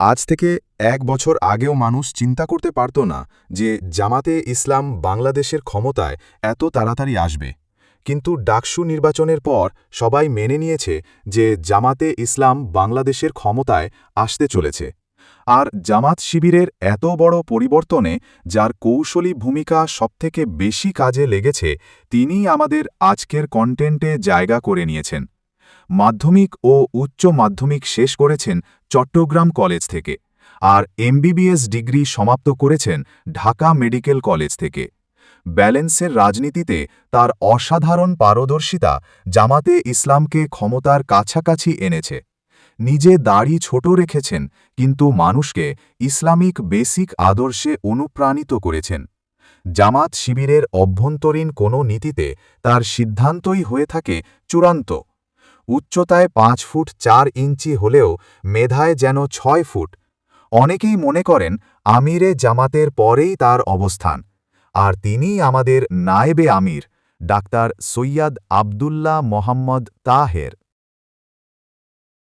আজ থেকে ১ বছর আগেও মানুষ চিন্তা করতে পারত না যে জামাতে ইসলাম বাংলাদেশের ক্ষমতায় এত তাড়াতাড়ি আসবে। কিন্তু ডাকসু নির্বাচনের পর সবাই মেনে নিয়েছে যে জামাতে ইসলাম বাংলাদেশের ক্ষমতায় আসতে চলেছে। আর জামাত শিবিরের এত বড় পরিবর্তনে যার কৌশলী ভূমিকা সবথেকে বেশি কাজে লেগেছে, তিনিই আমাদের আজকের কন্টেন্টে জায়গা করে নিয়েছেন। মাধ্যমিক ও উচ্চ মাধ্যমিক শেষ করেছেন চট্টগ্রাম কলেজ থেকে, আর এমবিবিএস ডিগ্রি সমাপ্ত করেছেন ঢাকা মেডিকেল কলেজ থেকে। ব্যালেন্সের রাজনীতিতে তার অসাধারণ পারদর্শিতা জামাতে ইসলামকে ক্ষমতার কাছাকাছি এনেছে। নিজে দাড়ি ছোট রেখেছেন, কিন্তু মানুষকে ইসলামিক বেসিক আদর্শে অনুপ্রাণিত করেছেন। জামাত শিবিরের অভ্যন্তরীণ কোনো নীতিতে তার সিদ্ধান্তই হয়ে থাকে চূড়ান্ত। উচ্চতায় ৫ ফুট ৪ ইঞ্চি হলেও মেধায় যেন ৬ ফুট। অনেকেই মনে করেন আমিরে জামাতের পরেই তার অবস্থান, আর তিনিই আমাদের নায়েবে আমির, ডাক্তার সৈয়দ আবদুল্লাহ মোহাম্মদ তাহের।